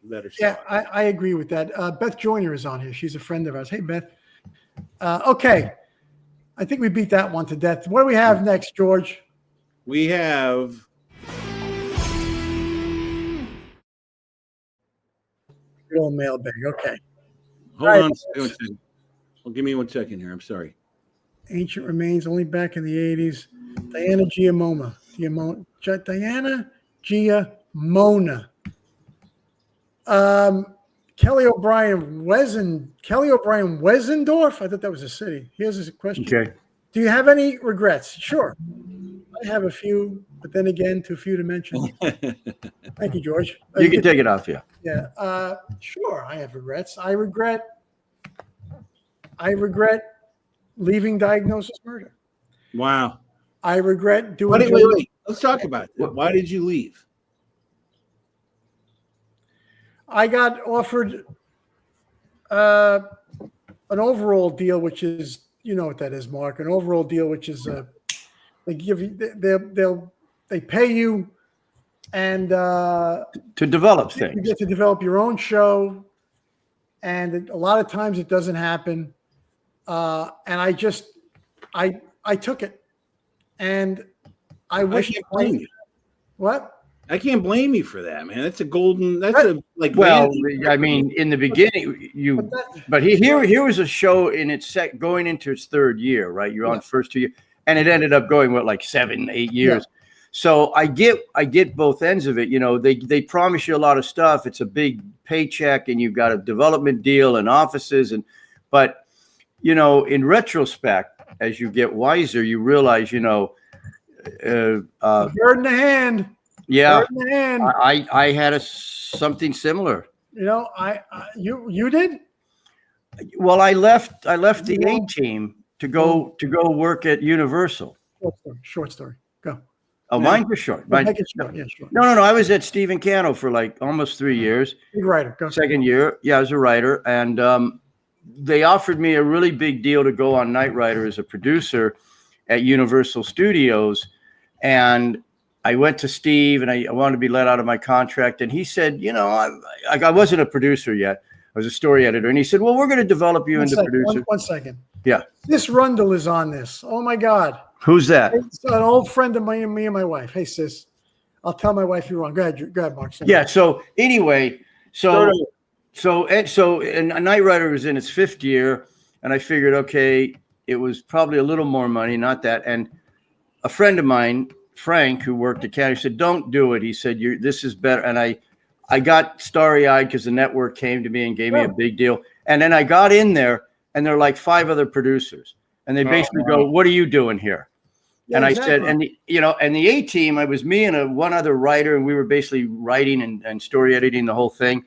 Better Yeah, I agree with that. Beth Joyner is on here. She's a friend of ours. Hey, Beth. Okay. I think we beat that one to death. What do we have next, George? We have good old mailbag. Okay. hold on. Well, give me 1 second here. I'm sorry. Ancient remains only back in the 80s. Diana Giamona. Diana Giamona. Kelly O'Brien Wesendorf. I thought that was a city. Here's a question. Okay. Do you have any regrets? Sure. I have a few, but then again, too few to mention. Thank you, George. You can take it off, yeah. Yeah. Sure, I have regrets. I regret leaving Diagnosis Murder. Wow. I regret doing. Wait. Let's talk about that. Why did you leave? I got offered an overall deal, which is, you know what that is, Mark. An overall deal, which is they give you, they pay you, and to develop things. you get to develop your own show, and a lot of times it doesn't happen. And I took it, and I wish. can't blame you. What? I can't blame you for that, man. That's a golden. That's a like. Well, I mean, in the beginning, but here was a show in its going into its third year, right? You're on first 2 years, and it ended up going like 7, 8 years. Yeah. So I get both ends of it. You know, they promise you a lot of stuff. It's a big paycheck, and you've got a development deal and offices, but you know, in retrospect, as you get wiser, you realize, you know, bird in the hand. Yeah, I had something similar. You know, you did. Well, I left the A team to go work at Universal. Short story. Go. Oh, mine was short. Make it short. Yeah, sure. No. I was at Stephen Cano for like almost 3 years. Big writer. Go. Second year, yeah, I was a writer, and they offered me a really big deal to go on Knight Rider as a producer at Universal Studios, and I went to Steve, and I wanted to be let out of my contract. And he said, you know, I wasn't a producer yet. I was a story editor. And he said, well, we're going to develop you into producer. One second. Yeah. Sis Rundle is on this. Oh, my God. Who's that? It's an old friend of me and my wife. Hey, sis. I'll tell my wife you're wrong. Go ahead, Mark. Yeah. So anyway, and Knight Rider was in its 5th year. And I figured, okay, it was probably a little more money, not that. And a friend of mine, Frank, who worked at Canada, said, don't do it. He said, this is better. And I got starry-eyed because the network came to me and gave me a big deal. And then I got in there, and there are like 5 other producers. And they basically go, what are you doing here? Yeah, and I said, and the A team, it was me and one other writer, and we were basically writing and story editing the whole thing.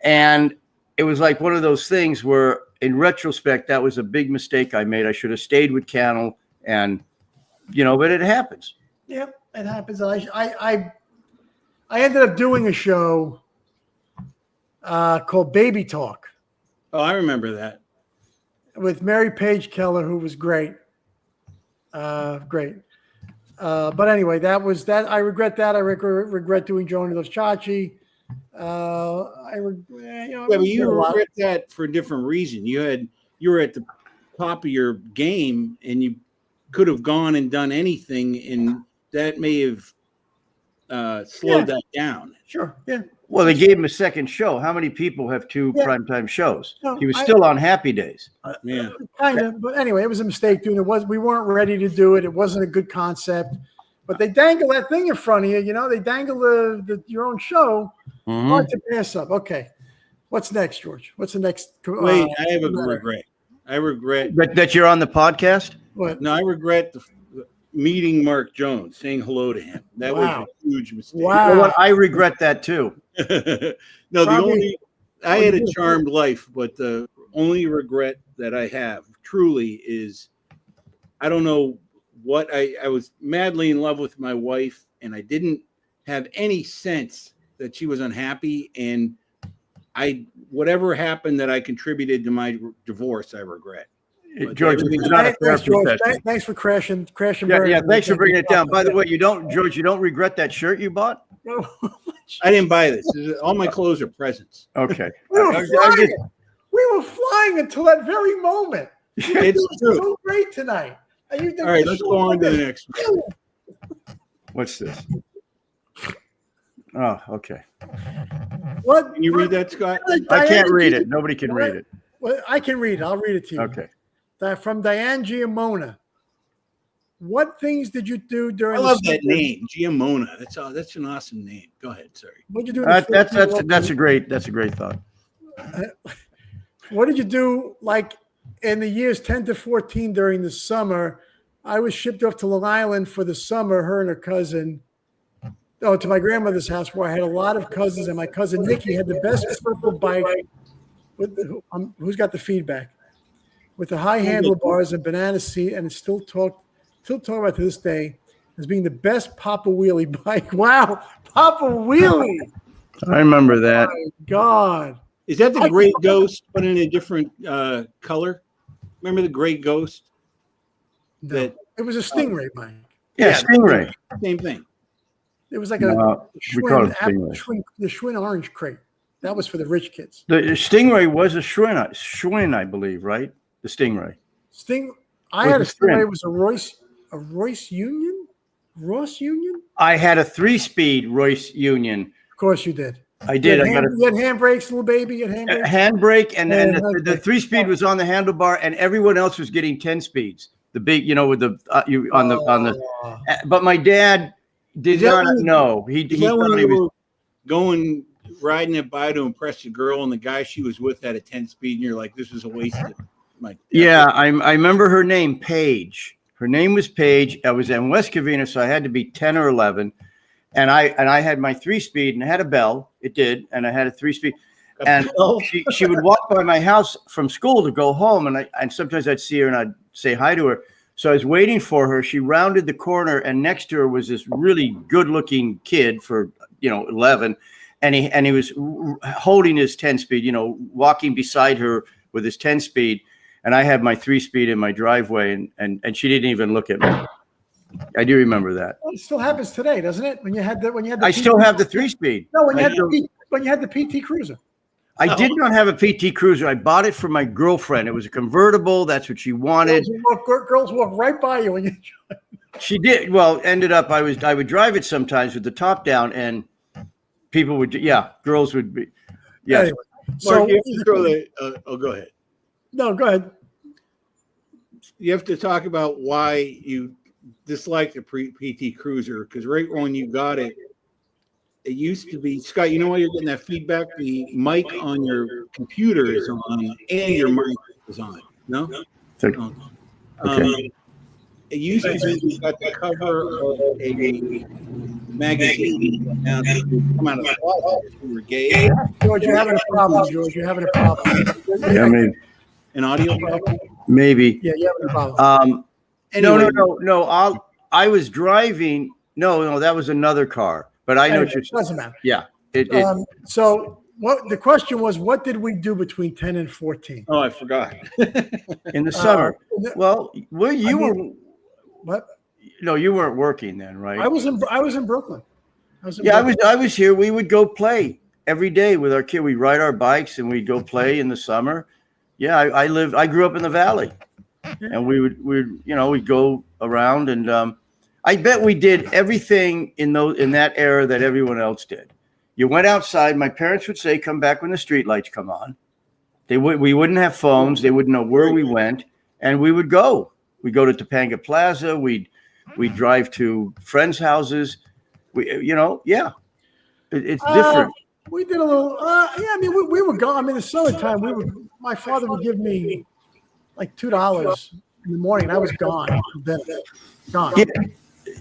And it was like one of those things where, in retrospect, that was a big mistake I made. I should have stayed with Cannell, and, but it happens. Yep, it happens. I ended up doing a show called Baby Talk. Oh, I remember that. With Mary Page Keller, who was great. Great. But anyway, that was that. I regret that. I regret doing Joan Los Chachi. But you regret that for a different reason. You were at the top of your game, and you could have gone and done anything, and that may have slowed that down. Sure. Yeah. Well, they gave him a second show. How many people have 2 primetime shows? No, he was still on Happy Days. Kind of. But anyway, it was a mistake doing it. We weren't ready to do it. It wasn't a good concept. But they dangle that thing in front of you. They dangle your own show. Mm-hmm. Hard to pass up. Okay. What's next, George? What's the next? Wait, I have a regret. I regret that you're on the podcast. What? No, I regret meeting Mark Jones, saying hello to him. That was a huge mistake. Wow. Well, I regret that too. No, I had a charmed life, but the only regret that I have truly is I don't know what I was madly in love with my wife, and I didn't have any sense that she was unhappy, and whatever happened that I contributed to my divorce, I regret. But George, everything- it's not a Thanks, therapy George. session. Thanks for crashing. Yeah, Burn. thanks for bringing it down. By the way, George, you don't regret that shirt you bought? I didn't buy this. All my clothes are presents. Okay. We were I was flying. just- We were flying until that very moment. It's true. So great tonight. All right, let's go on to the next one. What's this? Oh, okay. What? Can you read that, Scott? I can't read it. Nobody can read it. Well, I can read it. I'll read it to you. Okay. From Diane Giamona. What things did you do during? I love the that name, Giamona. That's an awesome name. Go ahead. Sorry. What did you do? in the That's a great thought. What did you do like in the years 10 to 14 during the summer? I was shipped off to Long Island for the summer, her and her cousin. Oh, to my grandmother's house where I had a lot of cousins, and my cousin Nikki had the best purple bike. Who's got the feedback? With the high handlebars and banana seat, and it's still talked about to this day as being the best Papa Wheelie bike. Wow, Papa Wheelie! I remember that. Oh my God. Is that the Great Ghost, but in a different color? Remember the Great Ghost? No, That it was a Stingray bike. Yeah, Stingray. same thing. It was like We call it the Schwinn orange crate. That was for the rich kids. The Stingray was a Schwinn, I believe, right? The Stingray. I had a Stingray. It was a Royce Union. I had a 3-speed Royce Union. Of course you did. I did. You had handbrakes, little baby. You had Handbrake, and the 3-speed was on the handlebar, and everyone else was getting 10 speeds. The big, with the on the. But my dad did not know. He thought he was riding it by to impress a girl, and the guy she was with had a 10-speed, and you're like, this is a waste of my. Yeah, I remember her name, Paige. Her name was Paige. I was in West Covina, so I had to be 10 or 11. And I had my 3-speed, and it had a bell. It did, and I had a 3-speed. And she would walk by my house from school to go home, and sometimes I'd see her and I'd say hi to her. So I was waiting for her. She rounded the corner, and next to her was this really good-looking kid for 11, and he was holding his 10-speed, walking beside her with his 10-speed, and I had my 3-speed in my driveway, and she didn't even look at me. I do remember that. It still happens today, doesn't it? When you had the I still have the 3-speed. No, when you had the PT Cruiser. I did not have a PT Cruiser. I bought it for my girlfriend. It was a convertible. That's what she wanted. Girls walk right by you when you. She did. Well, ended up I would drive it sometimes with the top down, and people would. Yeah, girls would be. Yeah. Anyway, Mark, you have to throw the. Go ahead. No, go ahead. You have to talk about why you dislike the PT Cruiser, because right when you got it, it used to be, Scott, you know why you're getting that feedback? The mic on your computer is on and your mic is on. No? Okay. It used to be you got the cover of a magazine. Now they come out of the closet. We were gay. George, you're having a problem. George, you're having a problem. Yeah, maybe. An audio problem? Maybe. Yeah, you're having a problem. Anyway. No. I was driving. No, that was another car. But I know Anyway, what you're saying. doesn't matter. Yeah. So what the question was, what did we do between 10 and 14? Oh, I forgot. In the summer. Well, you were. What? No, you weren't working then, right? I was in Brooklyn. I was here. We would go play every day with our kid. We'd ride our bikes and we'd go play in the summer. Yeah, I grew up in the valley, and we'd go around, and I bet we did everything in that era that everyone else did. You went outside. My parents would say, "Come back when the street lights come on." We wouldn't have phones. They wouldn't know where we went, and we would go. We'd go to Topanga Plaza. We'd drive to friends' houses. It's different. We did a little. We were gone. I mean, the summertime. My father would give me like $2 in the morning, and I was gone. Gone.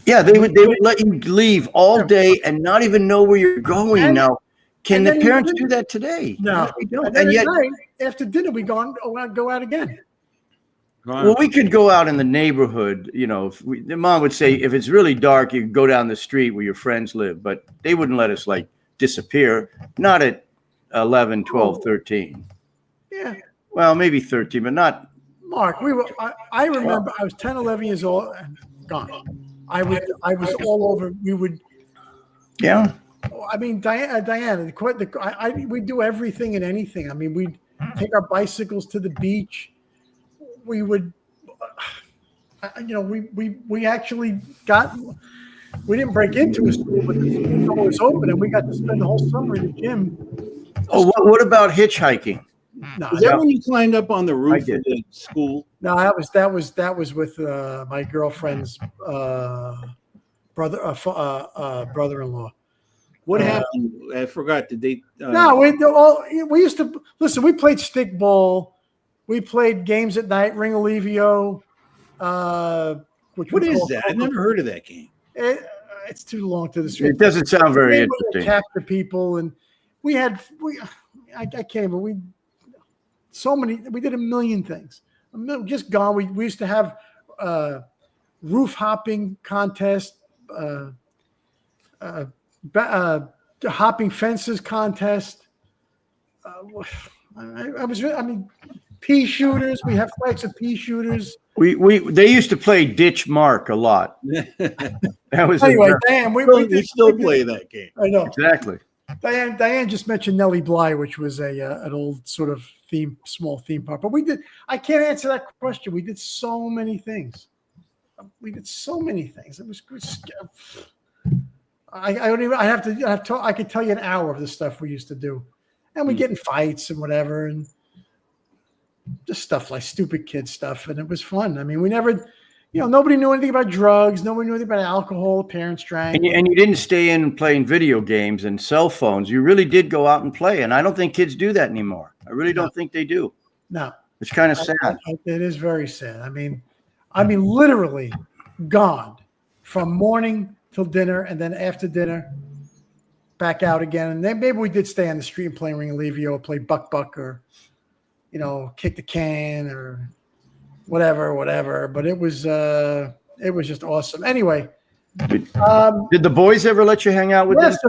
Yeah, they would let you leave all day and not even know where you're going. Now, can the parents do that today? No, they don't. And yet, night, after dinner, we go out again. Well, we could go out in the neighborhood. The mom would say, if it's really dark, you can go down the street where your friends live, but they wouldn't let us disappear. Not at 11, 12, 13. Yeah. Well, maybe 13, but not Mark, we were. I remember I was 10, 11 years old and gone. I was all over. We would. Yeah. I mean, Diana, we do everything and anything. I mean, we'd take our bicycles to the beach. We would, we actually got. We didn't break into a school, but the school was open, and we got to spend the whole summer in the gym. Oh, what about hitchhiking? No, Is that when you climbed up on the roof of the school? no, that was with my girlfriend's brother-in-law. What happened? I forgot. Did they? No, we used to listen. We played stickball. We played games at night, Ring Alevio. What is that? I've never heard of that game. It's too long to describe. It doesn't sound very interesting. Capture people, and I can't. But we did a million things. Just gone. We used to have roof hopping contest, hopping fences contest. Pea shooters. We have flags of pea shooters. They used to play Ditch Mark a lot. That was anyway. Diane, we still play that game. I know exactly. Diane just mentioned Nellie Bly, which was an old sort of small theme park. But I can't answer that question. We did so many things. It was good. I could tell you an hour of the stuff we used to do, and we get in fights and whatever, and just stuff like stupid kid stuff, and it was fun. I mean, we never, nobody knew anything about drugs. Nobody knew anything about alcohol. Parents drank. And you didn't stay in playing video games and cell phones. You really did go out and play, and I don't think kids do that anymore. I really don't think they do. No, it's kind of sad. It is very sad. I mean, literally gone from morning till dinner, and then after dinner, back out again. And then maybe we did stay on the street and play Ring Alevio, or play Buck or, kick the can or whatever. But it was just awesome. Anyway, did the boys ever let you hang out with them? Yes,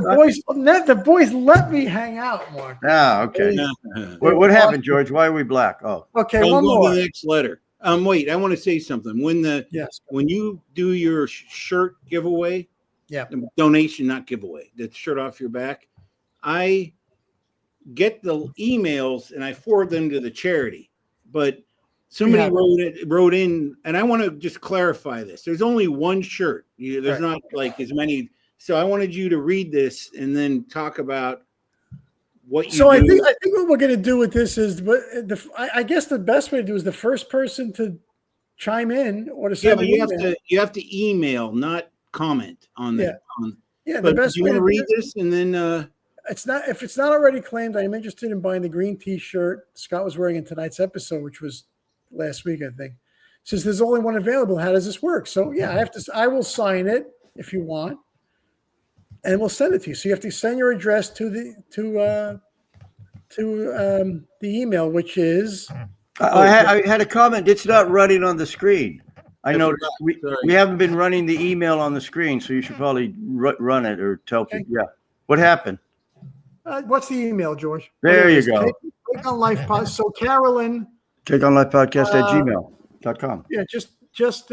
the boys let me hang out, Mark. Ah, okay. What happened, George? Why are we black? Oh, okay. One more. to the next letter. Wait, I want to say something. When you do your shirt giveaway, donation, not giveaway, the shirt off your back, I get the emails and I forward them to the charity. But somebody wrote in, and I want to just clarify this. There's only one shirt. There's not like as many. So I wanted you to read this and then talk about what you do. I think what we're going to do with this is, I guess the best way to do is the first person to chime in or to send you have to email, not comment on that. The best way to read this and then if it's not already claimed, I am interested in buying the green T-shirt Scott was wearing in tonight's episode, which was last week, I think. Since there's only one available, how does this work? So I will sign it if you want, and we'll send it to you. So you have to send your address to the email, which is. I had a comment. It's not running on the screen. I noticed we haven't been running the email on the screen, so you should probably run it or tell people. Yeah. What happened? What's the email, George? There you go. Take on Life Pod. So Carolyn. TakeOnLifePodcast@gmail.com. Yeah, just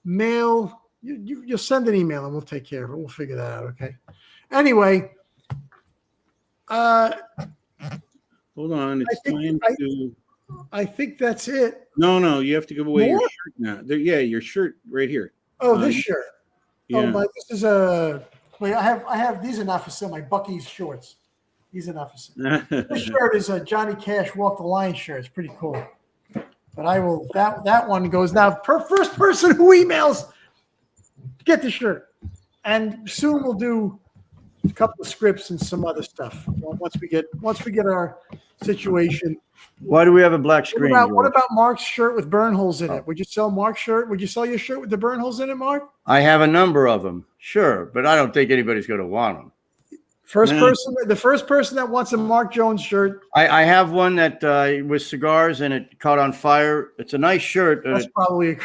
mail. You'll send an email and we'll take care of it. We'll figure that out. Okay. Anyway. Hold on. I think that's it. No, you have to give away your shirt now. Your shirt right here. Oh, this shirt. Yeah. Oh, this is a. Wait, I have these are not for sale. My Bucky's shorts. These are not for sale. This shirt is a Johnny Cash Walk the Line shirt. It's pretty cool. But I will. That one goes now. First person who emails, get the shirt, and soon we'll do a couple of scripts and some other stuff once we get our situation. Why do we have a black screen? What about Mark's shirt with burn holes in it? Would you sell Mark's shirt? Would you sell your shirt with the burn holes in it, Mark? I have a number of them, sure, but I don't think anybody's going to want them. The first person that wants a Mark Jones shirt. I have one that was cigars and it caught on fire. It's a nice shirt. That's probably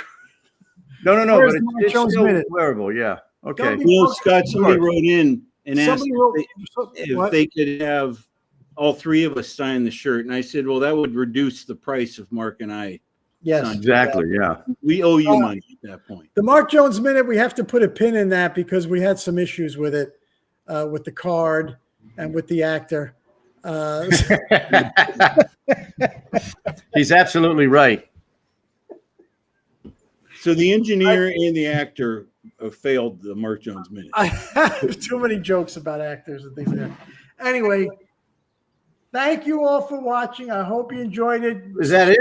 no, but it's still wearable. Yeah. Okay. Scott, somebody wrote in and asked if they could have all three of us sign the shirt, and I said, well, that would reduce the price of Mark and I Yes. Exactly. Yeah. We owe you money at that point. The Mark Jones Minute, we have to put a pin in that because we had some issues with it, with the card and with the actor. He's absolutely right. So the engineer and the actor failed the Mark Jones Minute. I have too many jokes about actors and things like that. Anyway, thank you all for watching. I hope you enjoyed it. Is that it?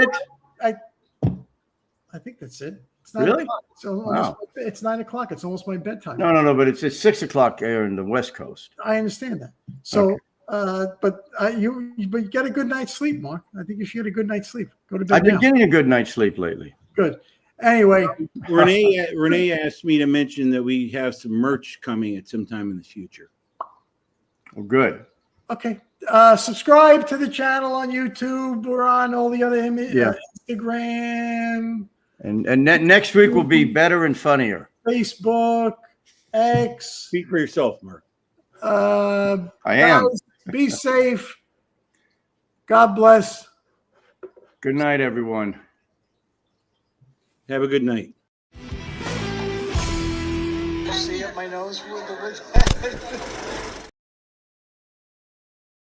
I think that's it. It's 9 Really? o'clock. It's 9 o'clock. It's almost my bedtime. No. But it's 6 o'clock here in the West Coast. I understand that. So, Okay. but you get a good night's sleep, Mark. I think you should get a good night's sleep. Go to bed I've been now. getting a good night's sleep lately. Good. Anyway, Renee asked me to mention that we have some merch coming at some time in the future. Well, good. okay. Subscribe to the channel on YouTube. We're on all the other Instagram, And next week will be better and funnier. Facebook, X. Speak for yourself, Mark. I am. Guys, be safe. God bless. Good night, everyone. Have a good night. See up my nose with the